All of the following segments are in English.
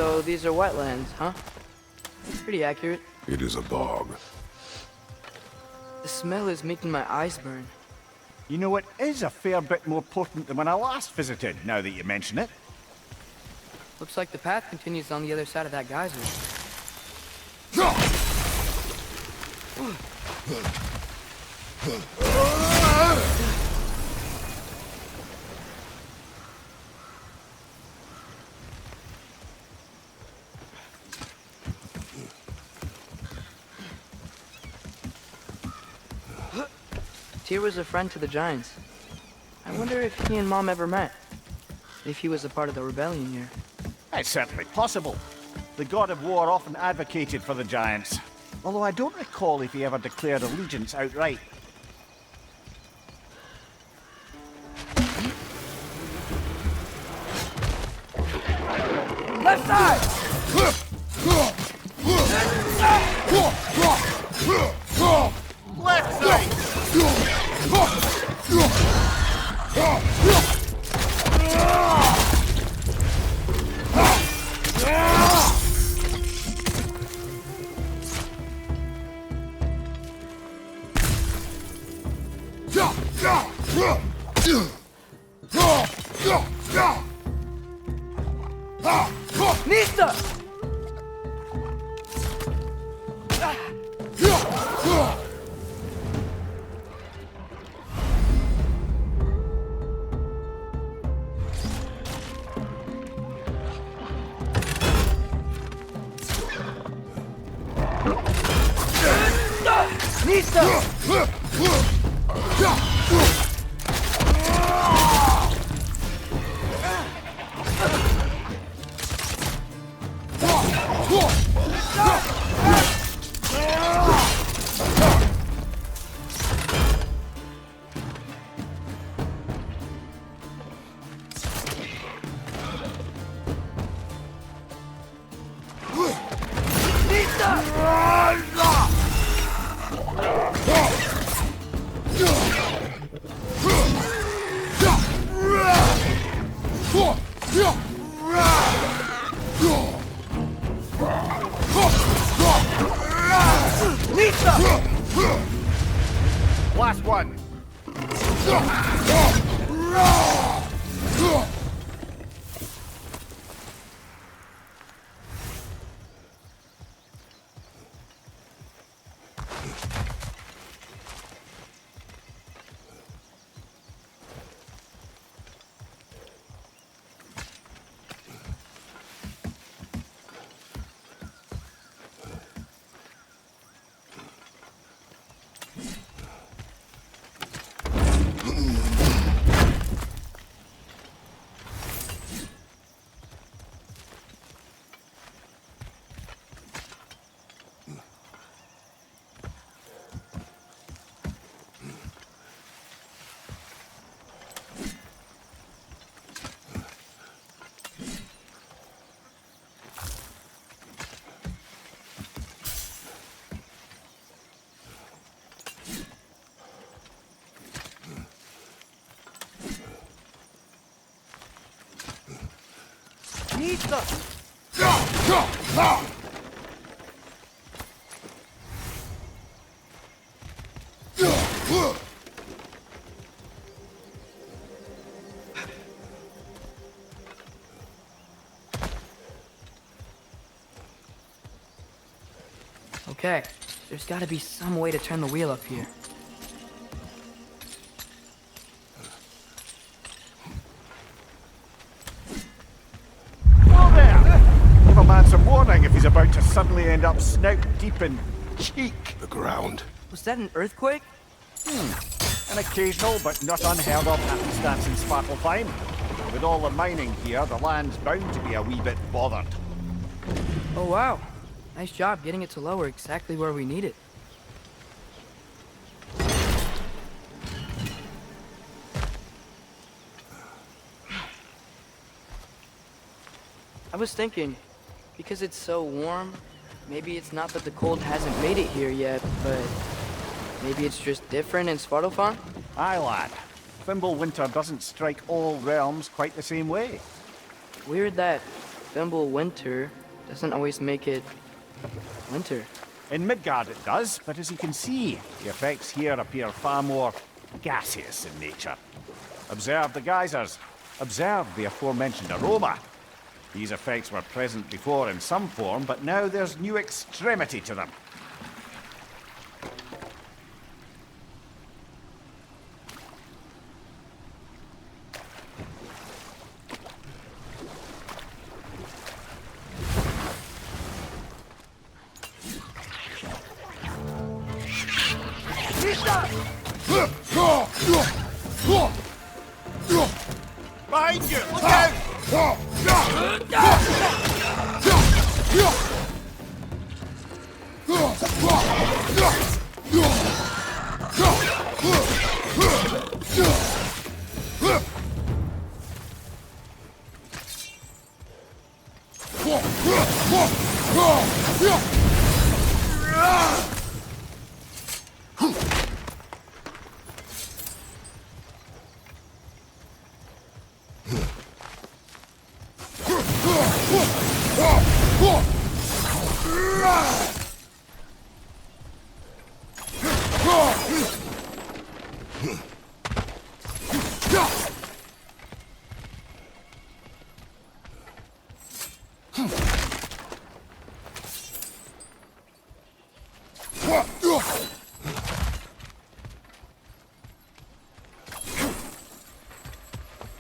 So these are wetlands, huh? Pretty accurate. It is a bog. The smell is making my eyes burn. You know, it is a fair bit more potent than when I last visited, now that you mention it. Looks like the path continues on the other side of that geyser. Tyr was a friend to the Giants. I wonder if he and Mom ever met. If he was a part of the rebellion here. It's certainly possible. The god of war often advocated for the Giants. Although I don't recall if he ever declared allegiance outright. Left side! Left side! Nista! Last one. Okay, there's gotta be some way to turn the wheel up here. Whoa there! Give a man some warning if he's about to suddenly end up snout deep in cheek. The ground. Was that an earthquake? An occasional but not unheard of happenstance in Svartalfheim. With all the mining here, the land's bound to be a wee bit bothered. Oh wow. Nice job getting it to lower exactly where we need it. I was thinking, because it's so warm, maybe it's not that the cold hasn't made it here yet, but maybe it's just different in Svartalfheim? Aye, lad. Thimble winter doesn't strike all realms quite the same way. Weird that Thimble winter doesn't always make it winter. In Midgard it does, but as you can see, the effects here appear far more gaseous in nature. Observe the geysers. Observe the aforementioned aroma. These effects were present before in some form, but now there's new extremity to them. Behind you! Look out!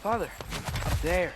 Father, up there.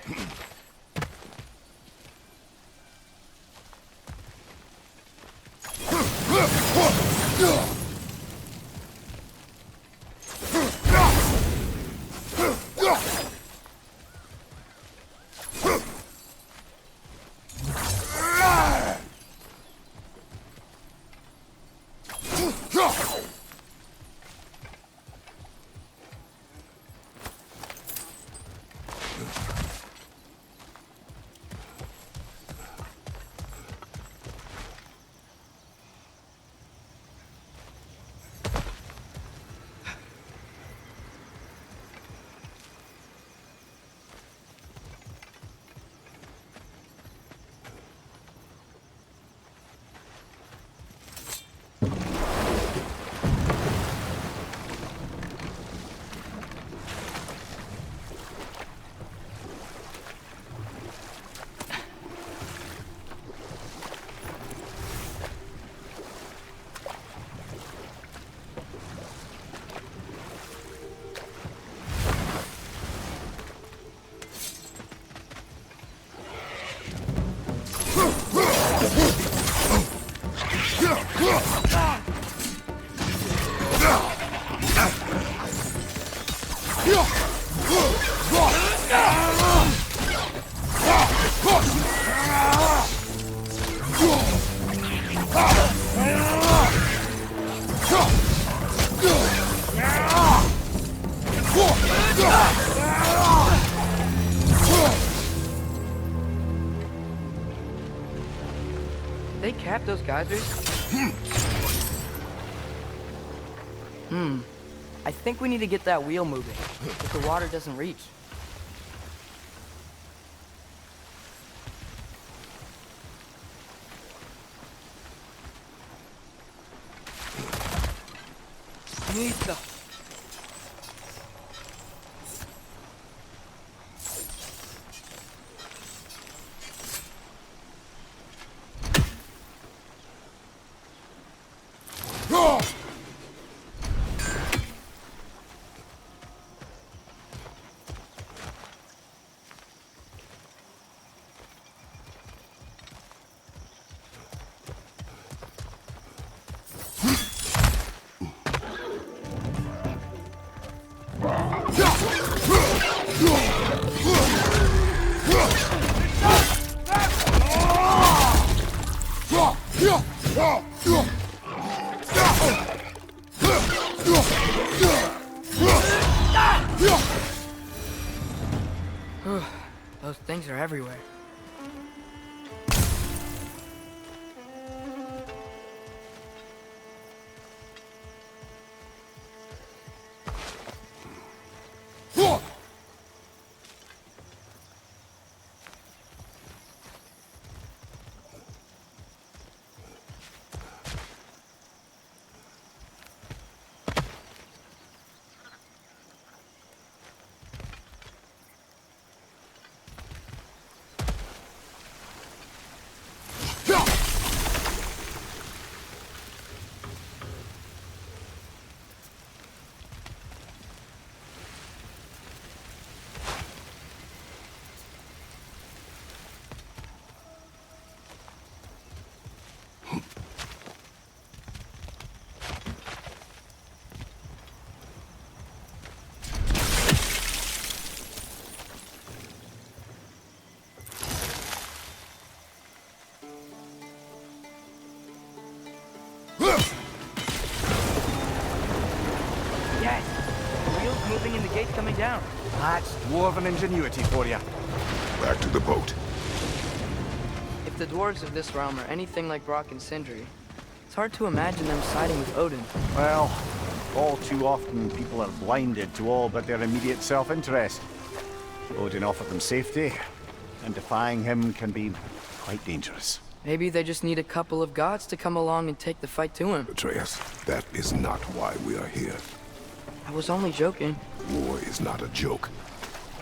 They capped those geysers? I think we need to get that wheel moving, if the water doesn't reach. Nita. Those things are everywhere. Yes! The wheel's moving and the gate's coming down. That's dwarven ingenuity for you. Back to the boat. If the dwarves of this realm are anything like Brock and Sindri, it's hard to imagine them siding with Odin. Well, all too often people are blinded to all but their immediate self-interest. Odin offered them safety, and defying him can be quite dangerous. Maybe they just need a couple of gods to come along and take the fight to him. Atreus, that is not why we are here. I was only joking. War is not a joke,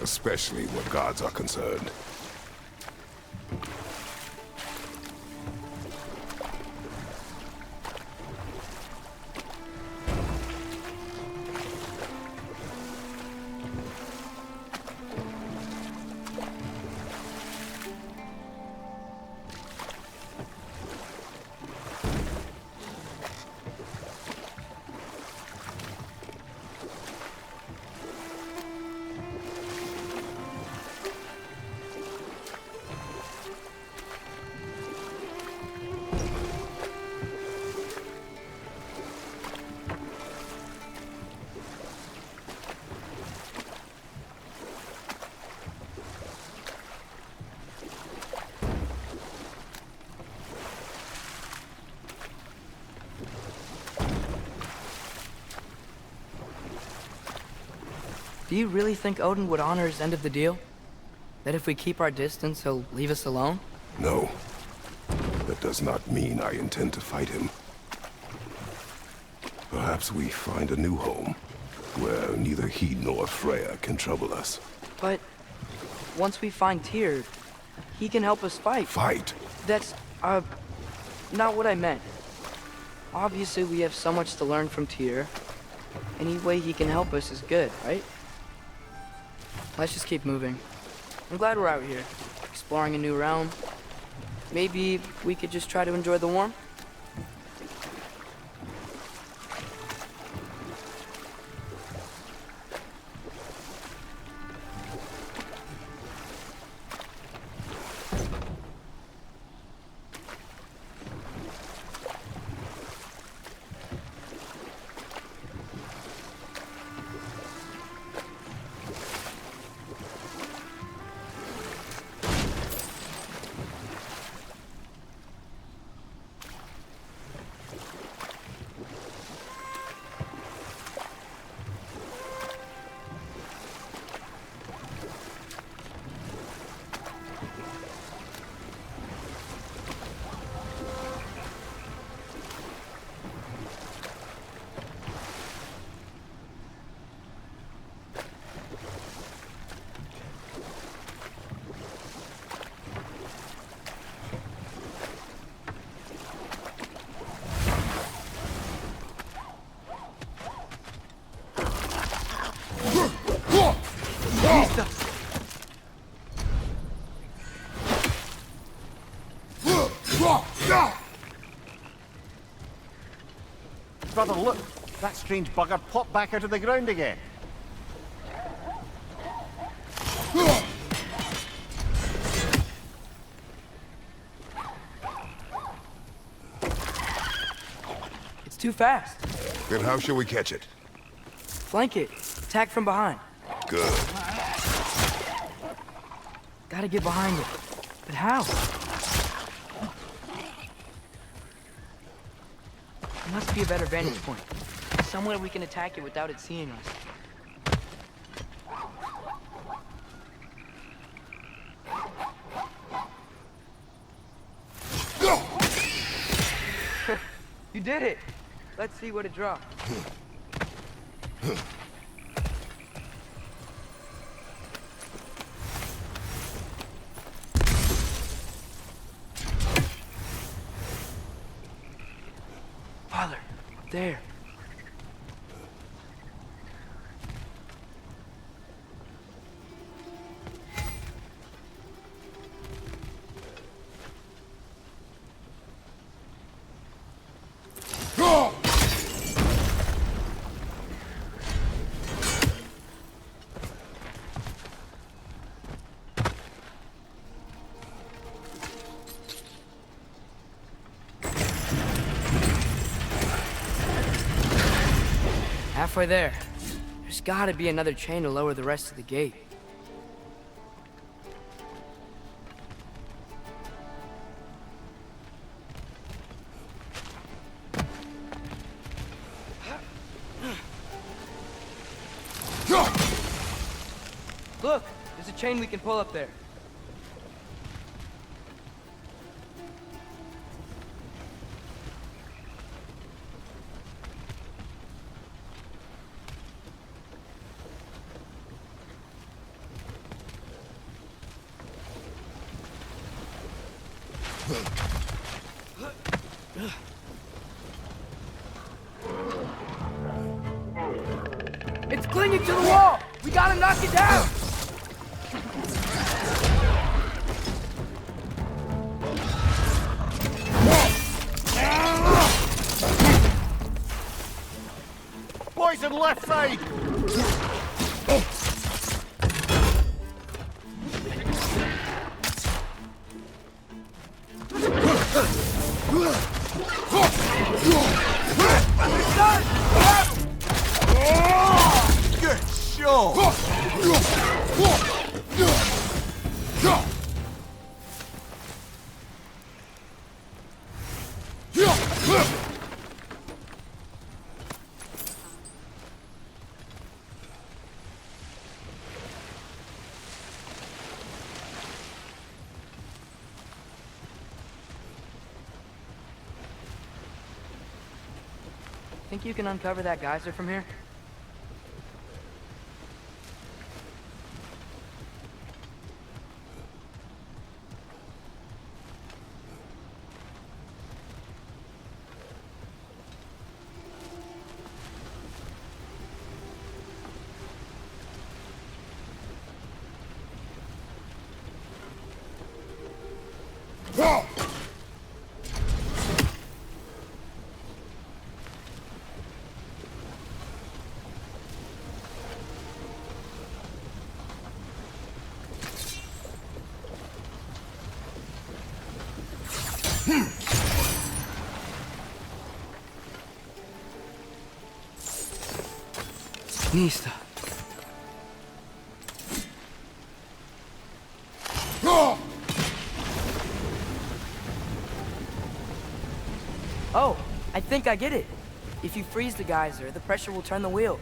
especially where gods are concerned. Do you really think Odin would honor his end of the deal? That if we keep our distance, he'll leave us alone? No. That does not mean I intend to fight him. Perhaps we find a new home, where neither he nor Freya can trouble us. But once we find Tyr, he can help us fight. Fight? That's, not what I meant. Obviously, we have so much to learn from Tyr. Any way he can help us is good, right? Let's just keep moving. I'm glad we're out here, exploring a new realm. Maybe we could just try to enjoy the warmth? Brother, look! That strange bugger popped back out of the ground again. It's too fast. Then how shall we catch it? Flank it. Attack from behind. Good. Gotta get behind it. But how? There must be a better vantage point. Somewhere we can attack it without it seeing us. You did it! Let's see what it dropped. Father, there. halfway there. There's gotta be another chain to lower the rest of the gate. Look, there's a chain we can pull up there. It's clinging to the wall! We gotta knock it down! Boys on left side! Good show! Think you can uncover that geyser from here? Nista. Oh, I think I get it. If you freeze the geyser, the pressure will turn the wheel.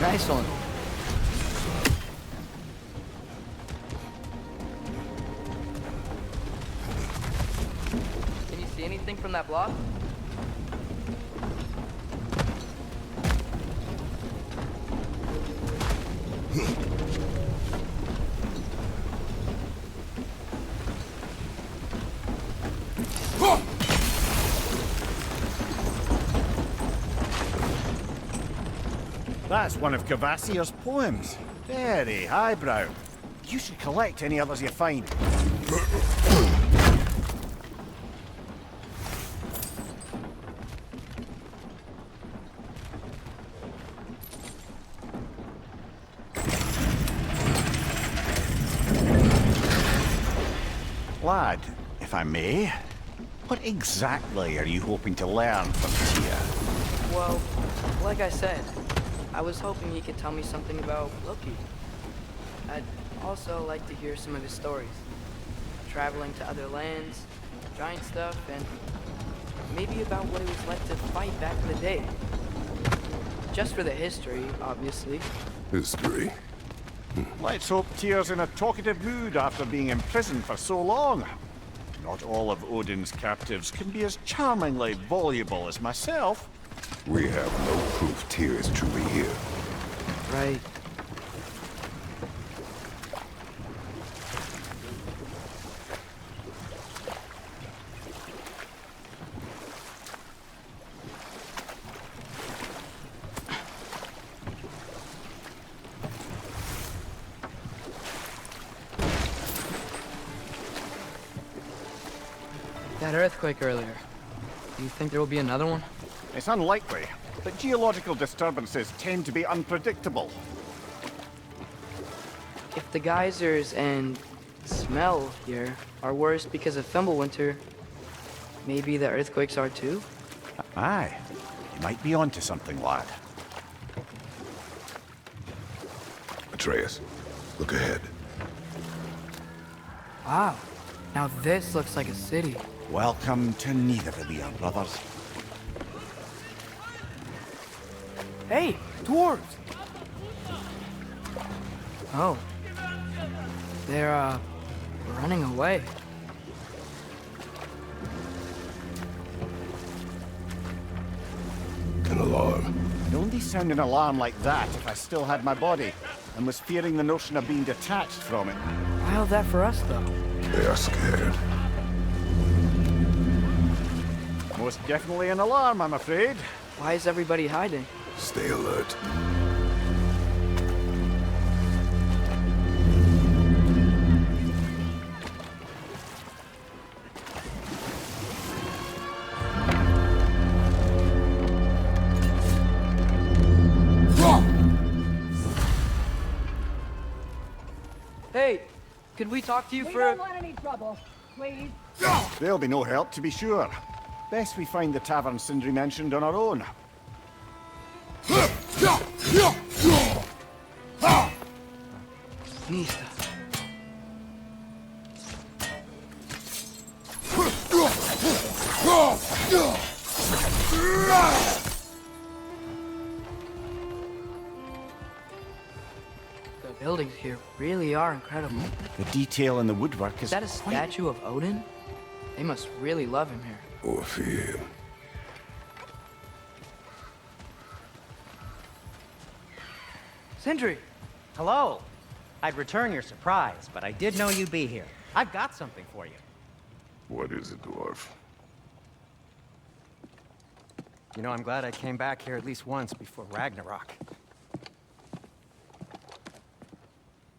Nice one. Can you see anything from that block? That's one of Cavassier's poems. Very highbrow. You should collect any others you find. Lad, if I may, what exactly are you hoping to learn from Tyr? Well, like I said, I was hoping he could tell me something about Loki. I'd also like to hear some of his stories. Traveling to other lands, giant stuff, and maybe about what it was like to fight back in the day. Just for the history, obviously. History. Let's hope Tyr's in a talkative mood after being imprisoned for so long. Not all of Odin's captives can be as charmingly voluble as myself. We have no proof Tyr is truly here. Right. That earthquake earlier. Do you think there will be another one? It's unlikely, but geological disturbances tend to be unpredictable. If the geysers and smell here are worse because of Fimbulwinter, maybe the earthquakes are too? Aye, you might be onto something, lad. Atreus, look ahead. Wow. Now this looks like a city. Welcome to Nidavellir, brothers. Hey, dwarves! Oh. They're, running away. An alarm. I'd only sound an alarm like that if I still had my body, and was fearing the notion of being detached from it. Wild that for us, though. They are scared. Most definitely an alarm, I'm afraid. Why is everybody hiding? Stay alert. Hey, could we talk to you We for don't want any trouble, please. There'll be no help, to be sure. Best we find the tavern Sindri mentioned on our own. Nista? The buildings here really are incredible. The detail in the woodwork Is that a statue of Odin? They must really love him here. Or fear him. Sindri! Hello. I'd return your surprise, but I did know you'd be here. I've got something for you. What is it, dwarf? You know, I'm glad I came back here at least once before Ragnarok.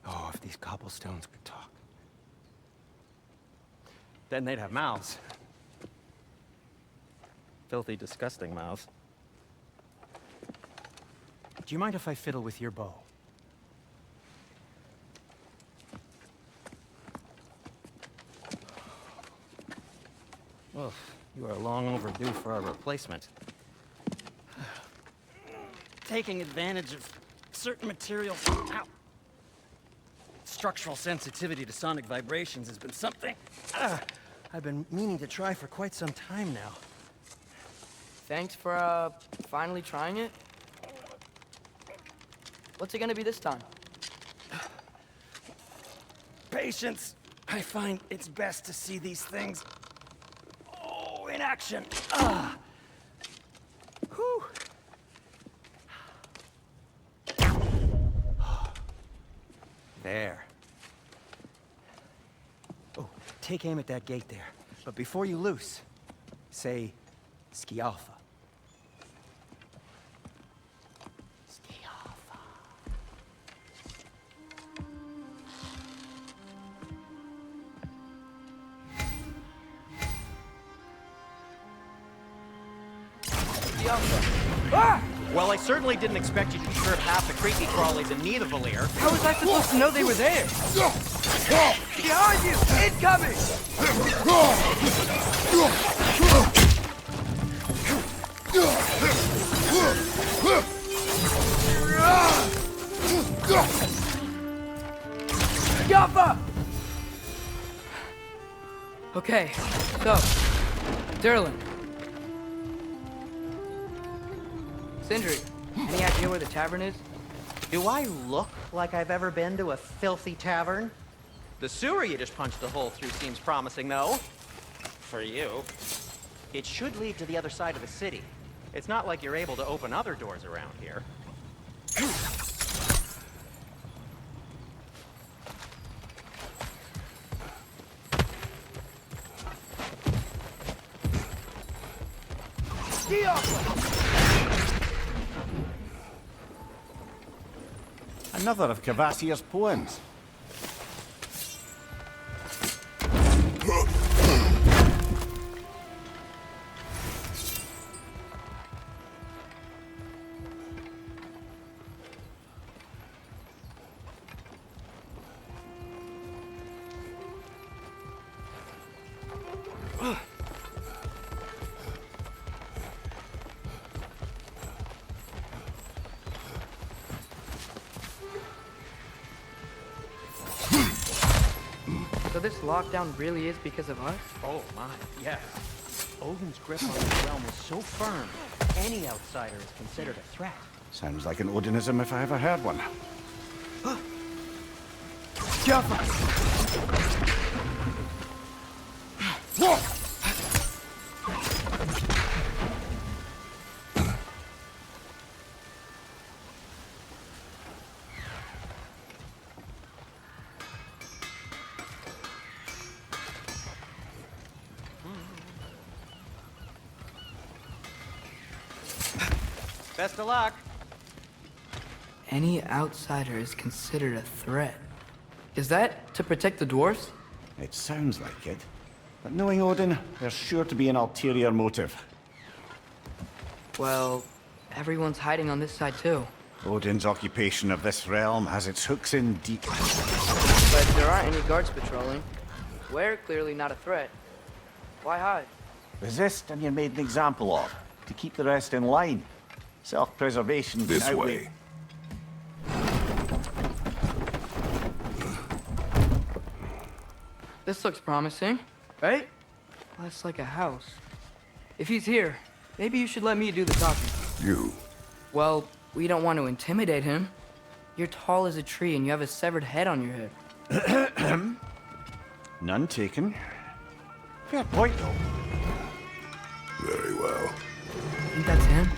Oh, if these cobblestones could talk. Then they'd have mouths. Filthy, disgusting mouths. Do you mind if I fiddle with your bow? Well, you are long overdue for a replacement. Taking advantage of certain materials. Ow. Structural sensitivity to sonic vibrations has been something I've been meaning to try for quite some time now. Thanks for, finally trying it. What's it gonna be this time? Patience. I find it's best to see these things, in action. Whew. There. Oh, take aim at that gate there. But before you loose, say, Skialfa. Skialfa. Ah! Well, I certainly didn't expect you to disturb half the creepy crawlies in neither Valir. How was I supposed to know they were there? Behind you! Incoming! Yaffa! Okay, so, Durlin. Sindri, any idea where the tavern is? Do I look like I've ever been to a filthy tavern? The sewer you just punched a hole through seems promising, though. For you. It should lead to the other side of the city. It's not like you're able to open other doors around here. Another of Kvasir's poems. So this lockdown really is because of us? Oh my, yes. Odin's grip on this realm was so firm, any outsider is considered a threat. Sounds like an Odinism if I ever heard one. Best of luck. Any outsider is considered a threat. Is that to protect the dwarves? It sounds like it. But knowing Odin, there's sure to be an ulterior motive. Well, everyone's hiding on this side too. Odin's occupation of this realm has its hooks in deep. But there aren't any guards patrolling. We're clearly not a threat. Why hide? Resist and you're made an example of, to keep the rest in line. Self-preservation. This way. This looks promising, right? Less like a house. If he's here, maybe you should let me do the talking. You. Well, we don't want to intimidate him. You're tall as a tree and you have a severed head on your head. None taken. Fair point, though. Very well. Think that's him?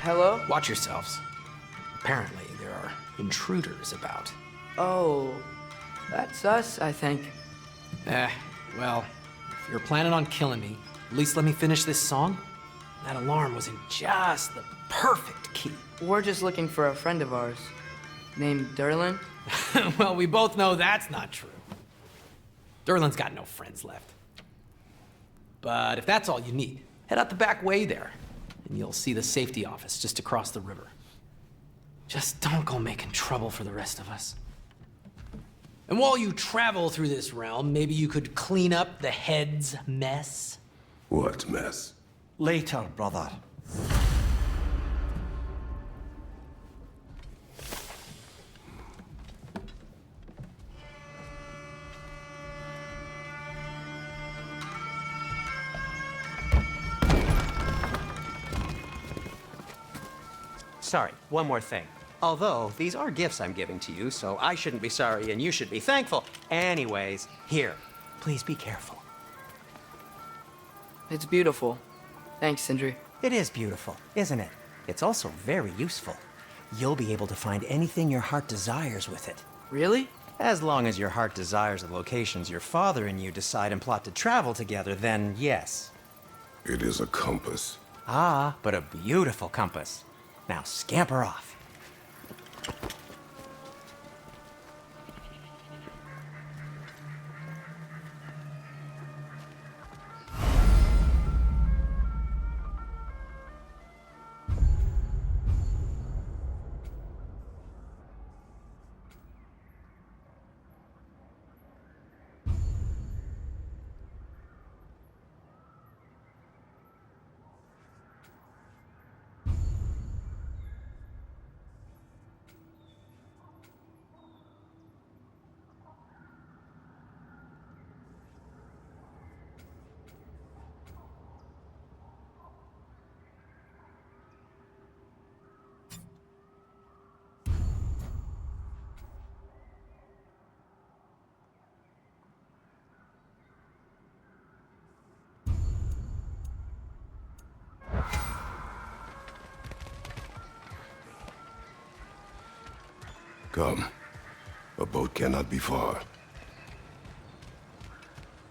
Hello? Watch yourselves. Apparently, there are intruders about. Oh, that's us, I think. Well, if you're planning on killing me, at least let me finish this song. That alarm was in just the perfect key. We're just looking for a friend of ours, named Durlin. Well, we both know that's not true. Durlin's got no friends left. But if that's all you need, head out the back way there, and you'll see the safety office just across the river. Just don't go making trouble for the rest of us. And while you travel through this realm, maybe you could clean up the head's mess? What mess? Later, brother. Sorry, one more thing. Although, these are gifts I'm giving to you, so I shouldn't be sorry and you should be thankful. Anyways, here, please be careful. It's beautiful. Thanks, Sindri. It is beautiful, isn't it? It's also very useful. You'll be able to find anything your heart desires with it. Really? As long as your heart desires the locations your father and you decide and plot to travel together, then yes. It is a compass. Ah, but a beautiful compass. Now scamper off. Come. A boat cannot be far.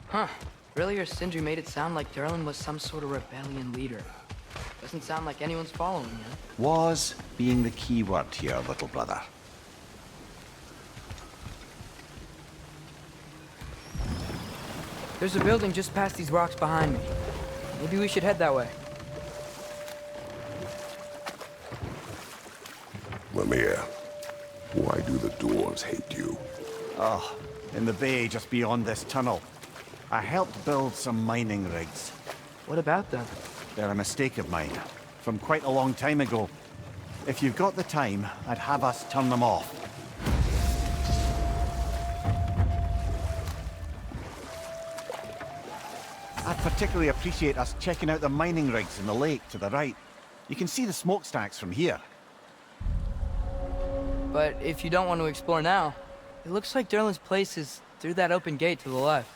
Huh. Earlier, Sindri made it sound like Durlin was some sort of rebellion leader. Doesn't sound like anyone's following him. Was being the key word here, little brother. There's a building just past these rocks behind me. Maybe we should head that way. Mimir, why do the dwarves hate you? Oh, in the bay just beyond this tunnel. I helped build some mining rigs. What about them? They're a mistake of mine, from quite a long time ago. If you've got the time, I'd have us turn them off. I'd particularly appreciate us checking out the mining rigs in the lake to the right. You can see the smokestacks from here. But if you don't want to explore now, it looks like Durlin's place is through that open gate to the left.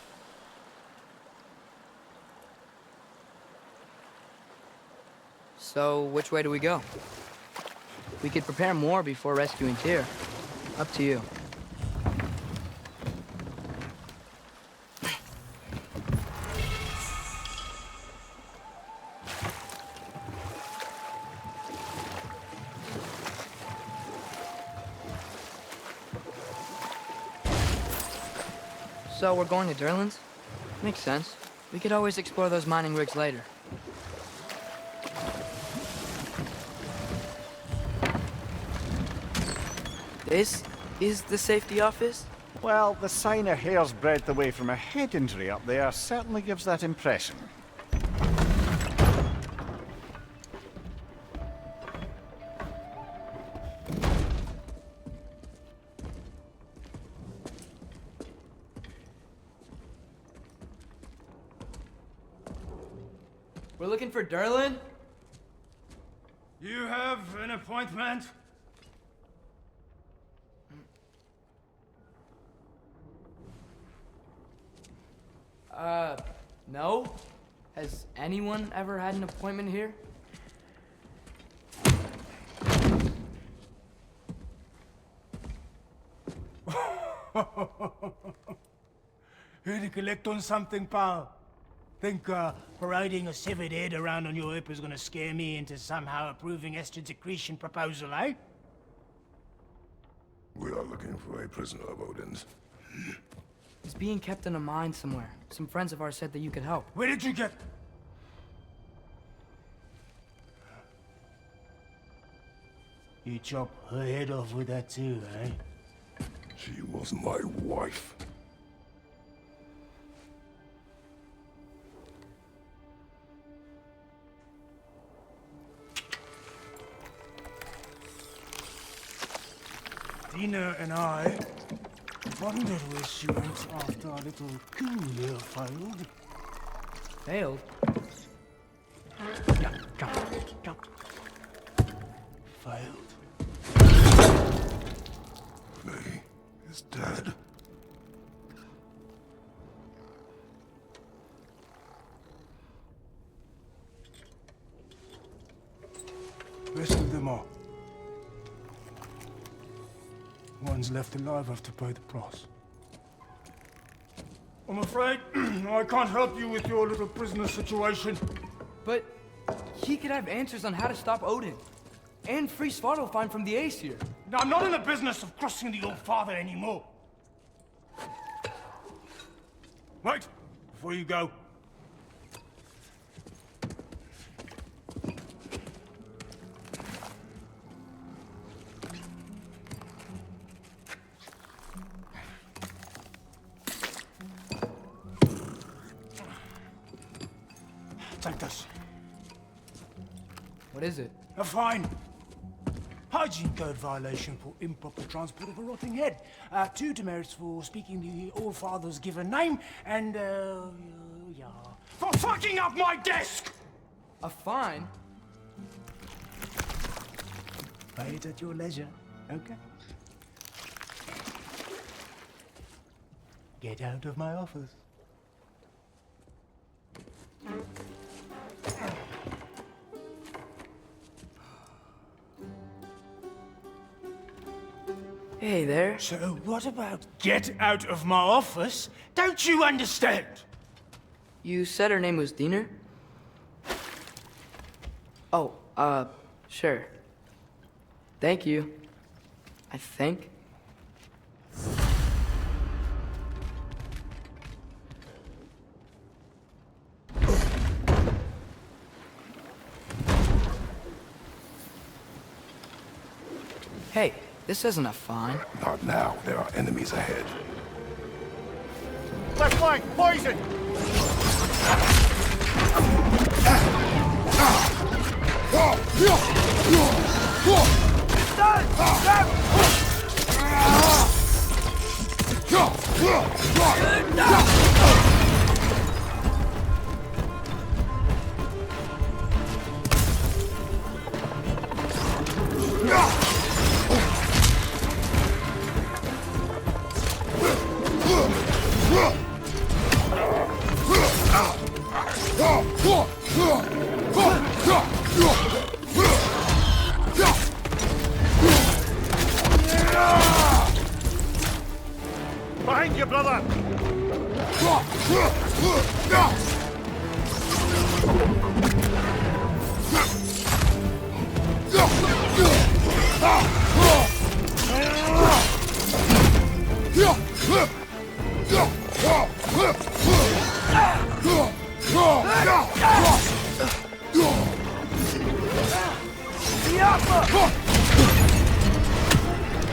So, which way do we go? We could prepare more before rescuing Tyr. Up to you. So, we're going to Durlin's? Makes sense. We could always explore those mining rigs later. This is the safety office? Well, the sign a hair's breadth away from a head injury up there certainly gives that impression. We're looking for Durlin? You have an appointment? No? Has anyone ever had an appointment here? Here to collect on something, pal? Think, parading a severed head around on your hip is gonna scare me into somehow approving Estrid's accretion proposal, eh? We are looking for a prisoner of Odin's. He's being kept in a mine somewhere. Some friends of ours said that you could help. Where did you get... You chop her head off with that too, eh? She was my wife. Dina and I wondered where she went after our little coup here failed. Failed? Jump. Failed. Faye is dead. Rescued them all. Ones left alive have to pay the price. I'm afraid I can't help you with your little prisoner situation. But he could have answers on how to stop Odin. And free Svartalfheim from the Aesir. Now, I'm not in the business of crossing the old father anymore. Wait, before you go. Take this. What is it? A fine. Hygiene code violation for improper transport of a rotting head. 2 demerits for speaking the All-Father's given name, and, yeah. For fucking up my desk! A fine? Pay it at your leisure, okay? Get out of my office. Hey there. So what about get out of my office? Don't you understand? You said her name was Diener? Oh, sure. Thank you. I think. Hey, this isn't a fine. Not now. There are enemies ahead. Left flank, poison! Behind you, brother!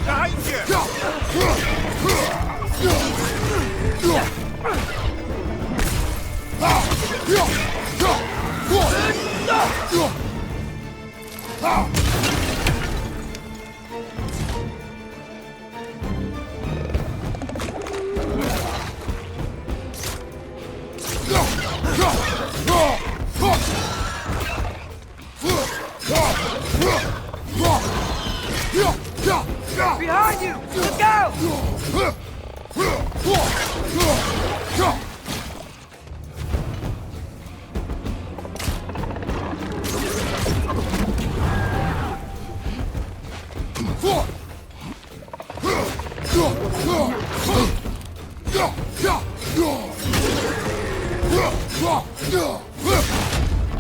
Behind Behind you! Look out!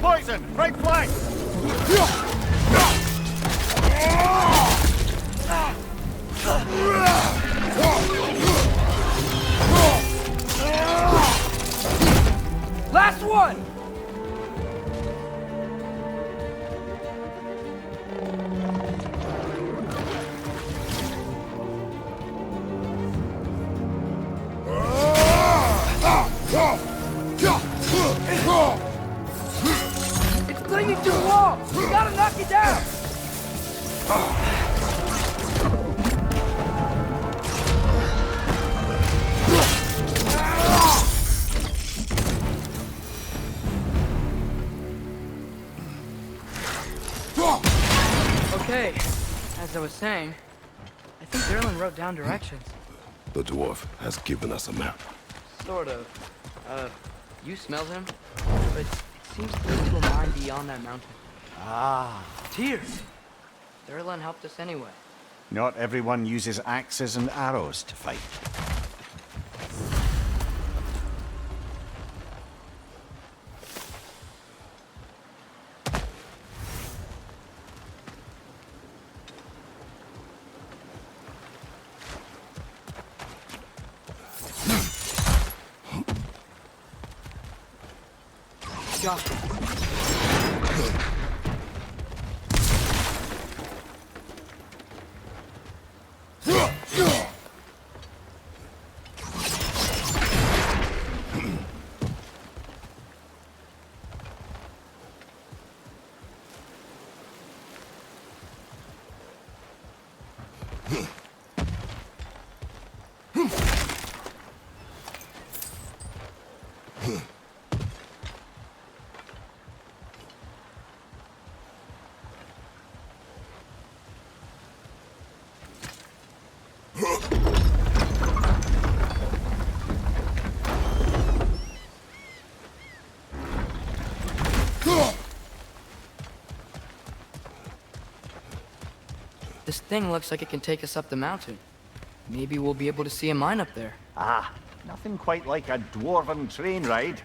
Poison, right flank! Last one! It's clinging to the wall! You gotta knock it down! Okay, as I was saying, I think Derlin wrote down directions. The dwarf has given us a map. Sort of. You smell him? But it seems to lead to a mine beyond that mountain. Ah. Tears! Derlin helped us anyway. Not everyone uses axes and arrows to fight. Josh. This thing looks like it can take us up the mountain. Maybe we'll be able to see a mine up there. Ah, nothing quite like a dwarven train ride.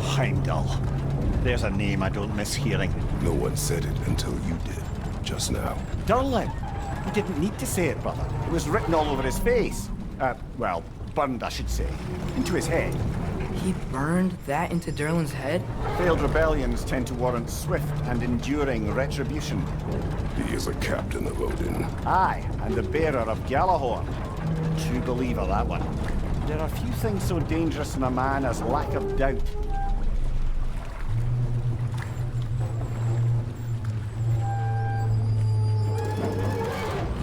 Heimdall. There's a name I don't miss hearing. No one said it until you did, just now. Durlin! He didn't need to say it, brother. It was written all over his face. Well, burned, I should say. Into his head. He burned that into Derlin's head? Failed rebellions tend to warrant swift and enduring retribution. He is a captain of Odin. Aye, and the bearer of Galahorn. True believer, that one. There are few things so dangerous in a man as lack of doubt.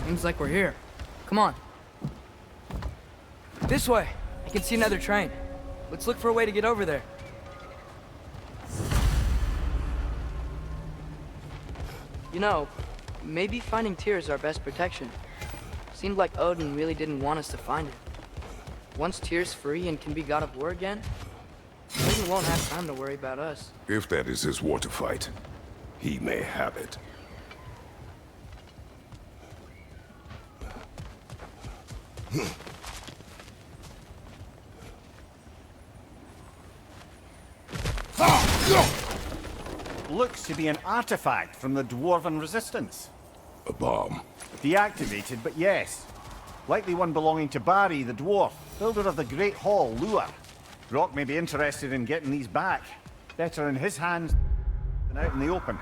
Seems like we're here. Come on. This way! I can see another train. Let's look for a way to get over there. You know, maybe finding Tyr is our best protection. Seemed like Odin really didn't want us to find it. Once Tyr's free and can be god of war again, Odin won't have time to worry about us. If that is his war to fight, he may have it. Looks to be an artifact from the Dwarven Resistance. A bomb. Deactivated, but yes. Likely one belonging to Barry, the dwarf, builder of the Great Hall, Lure. Rock may be interested in getting these back. Better in his hands than out in the open.